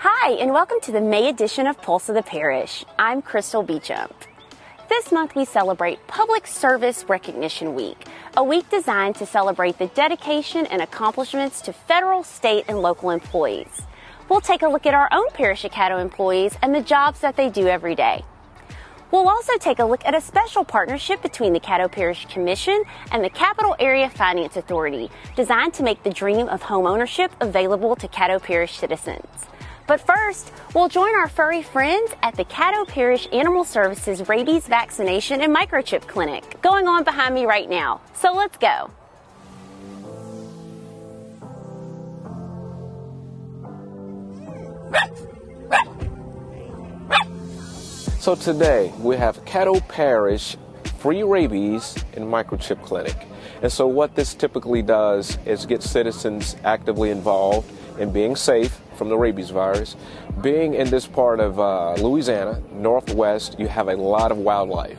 Hi, and welcome to the May edition of Pulse of the Parish. I'm Crystal Beecham. This month we celebrate Public Service Recognition Week, a week designed to celebrate the dedication and accomplishments to federal, state, and local employees. We'll take a look at our own Parish of Caddo employees and the jobs that they do every day. We'll also take a look at a special partnership between the Caddo Parish Commission and the Capital Area Finance Authority, designed to make the dream of homeownership available to Caddo Parish citizens. But first, we'll join our furry friends at the Caddo Parish Animal Services Rabies Vaccination and Microchip Clinic, going on behind me right now. So let's go. So today we have Caddo Parish free rabies and microchip clinic. And so what this typically does is get citizens actively involved in being safe from the rabies virus. Being in this part of Louisiana, Northwest, you have a lot of wildlife.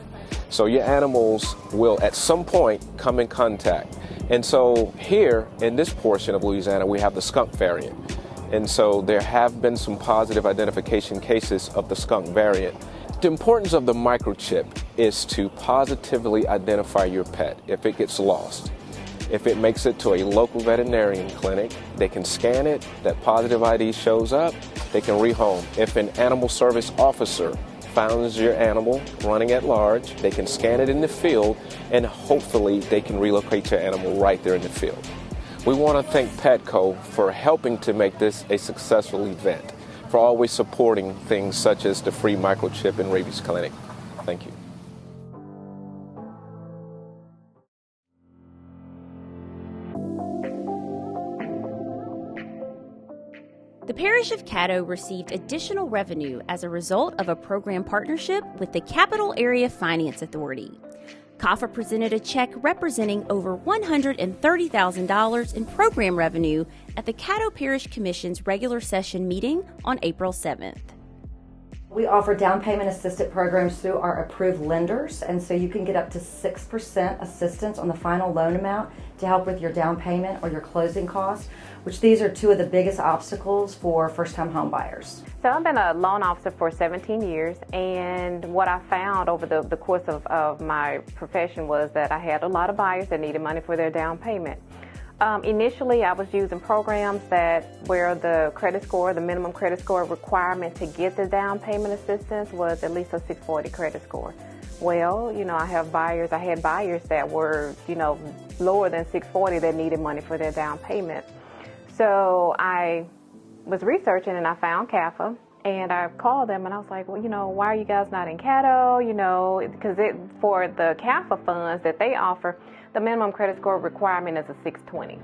So your animals will at some point come in contact. And so here in this portion of Louisiana, we have the skunk variant. And so there have been some positive identification cases of the skunk variant. The importance of the microchip is to positively identify your pet if it gets lost. If it makes it to a local veterinarian clinic, they can scan it, that positive ID shows up, they can rehome. If an animal service officer finds your animal running at large, they can scan it in the field, and hopefully they can relocate your animal right there in the field. We want to thank Petco for helping to make this a successful event, for always supporting things such as the free microchip and rabies clinic. Thank you. The Parish of Caddo received additional revenue as a result of a program partnership with the Capital Area Finance Authority. CAFA presented a check representing over $130,000 in program revenue at the Caddo Parish Commission's regular session meeting on April 7th. We offer down payment assisted programs through our approved lenders, and so you can get up to 6% assistance on the final loan amount to help with your down payment or your closing costs, which these are two of the biggest obstacles for first-time home buyers. So I've been a loan officer for 17 years, and what I found over the course of my profession was that I had a lot of buyers that needed money for their down payment. Initially, I was using programs where the credit score, the minimum credit score requirement to get the down payment assistance was at least a 640 credit score. Well, I had buyers that were, lower than 640 that needed money for their down payment. So I was researching and I found CAFA, and I called them and I was like, well, why are you guys not in Caddo? Because for the CAFA funds that they offer, the minimum credit score requirement is a 620.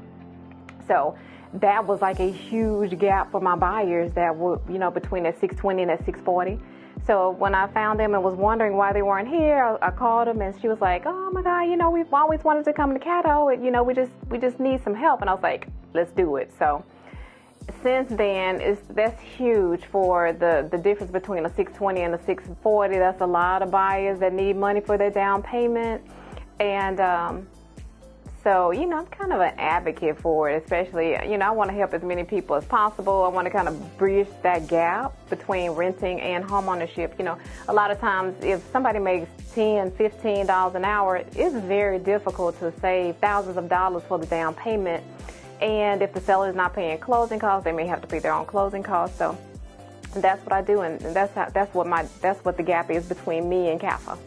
So that was like a huge gap for my buyers that were, between that 620 and that 640. So when I found them and was wondering why they weren't here, I called them and she was like, oh my God, we've always wanted to come to Caddo, and we just need some help. And I was like, let's do it. So since then, that's huge for the difference between a 620 and a 640. That's a lot of buyers that need money for their down payment. And so, I'm kind of an advocate for it, especially, I want to help as many people as possible. I want to kind of bridge that gap between renting and homeownership. A lot of times if somebody makes $10, $15 an hour, it's very difficult to save thousands of dollars for the down payment. And if the seller is not paying closing costs, they may have to pay their own closing costs. So that's what I do, and that's what the gap is between me and CAFA.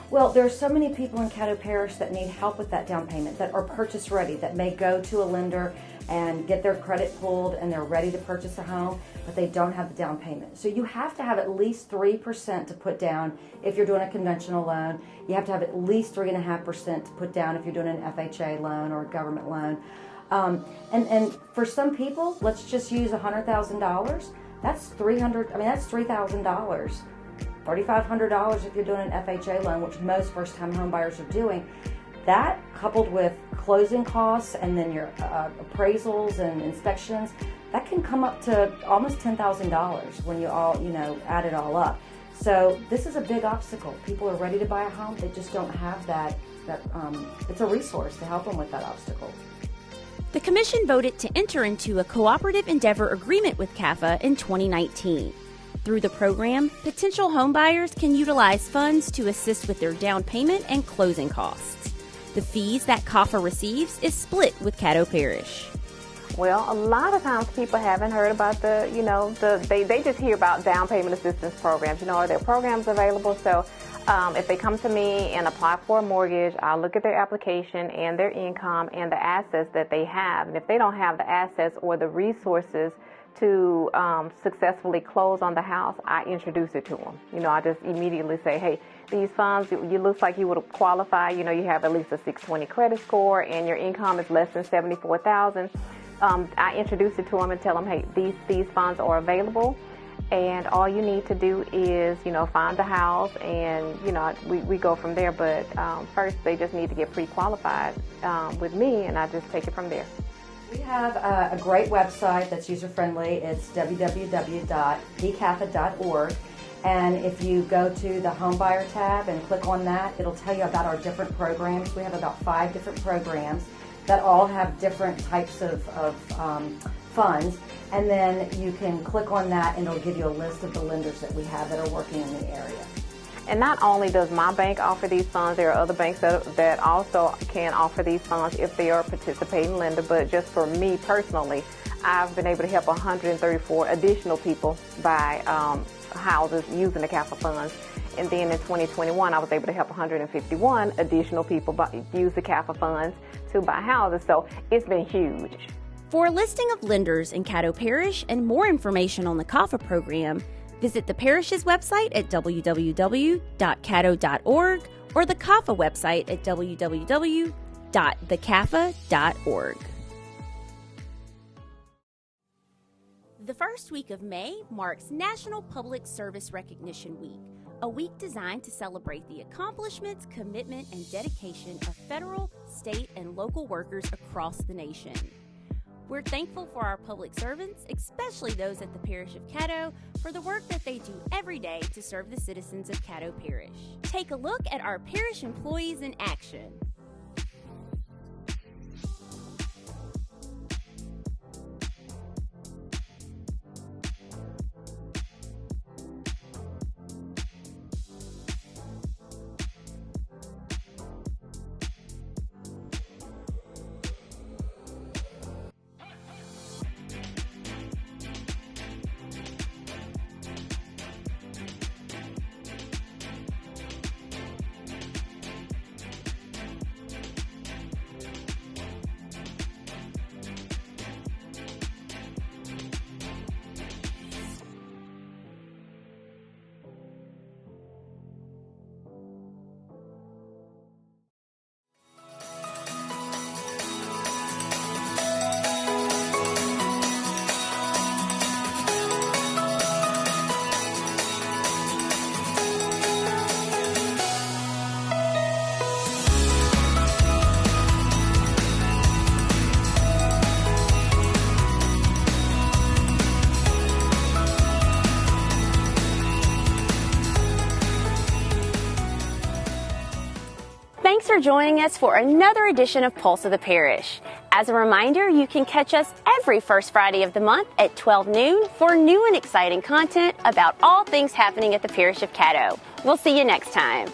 Well, there are so many people in Caddo Parish that need help with that down payment, that are purchase ready, that may go to a lender and get their credit pulled and they're ready to purchase a home, but they don't have the down payment. So you have to have at least 3% to put down if you're doing a conventional loan. You have to have at least 3.5% to put down if you're doing an FHA loan or a government loan. And for some people, let's just use $100,000. That's $3,000. $3,500 if you're doing an FHA loan, which most first-time home buyers are doing. That, coupled with closing costs and then your appraisals and inspections, that can come up to almost $10,000 when you all, add it all up. So this is a big obstacle. People are ready to buy a home. They just don't have that it's a resource to help them with that obstacle. The Commission voted to enter into a cooperative endeavor agreement with CAFA in 2019. Through the program, potential homebuyers can utilize funds to assist with their down payment and closing costs. The fees that CAFA receives is split with Caddo Parish. Well, a lot of times people haven't heard about they just hear about down payment assistance programs. Are there programs available? So if they come to me and apply for a mortgage, I'll look at their application and their income and the assets that they have. And if they don't have the assets or the resources to successfully close on the house, I introduce it to them. I just immediately say, hey, these funds, you look like you would qualify. You have at least a 620 credit score and your income is less than $74,000. I introduce it to them and tell them, hey, these funds are available. And all you need to do is, find the house, and, we go from there. But first, they just need to get pre-qualified with me, and I just take it from there. We have a great website that's user-friendly. It's www.dcafa.org. And if you go to the Homebuyer tab and click on that, it'll tell you about our different programs. We have about 5 different programs that all have different types of funds. And then you can click on that and it'll give you a list of the lenders that we have that are working in the area. And not only does my bank offer these funds, there are other banks that also can offer these funds if they are a participating lender. But just for me personally, I've been able to help 134 additional people buy houses using the CAFA funds. And then in 2021, I was able to help 151 additional people use the CAFA funds to buy houses. So it's been huge. For a listing of lenders in Caddo Parish and more information on the CAFA program, visit the parish's website at www.caddo.org or the CAFA website at www.thecafa.org. The first week of May marks National Public Service Recognition Week, a week designed to celebrate the accomplishments, commitment, and dedication of federal, state, and local workers across the nation. We're thankful for our public servants, especially those at the Parish of Caddo, for the work that they do every day to serve the citizens of Caddo Parish. Take a look at our parish employees in action. Thanks for joining us for another edition of Pulse of the Parish. As a reminder, you can catch us every first Friday of the month at 12 noon for new and exciting content about all things happening at the Parish of Caddo. We'll see you next time.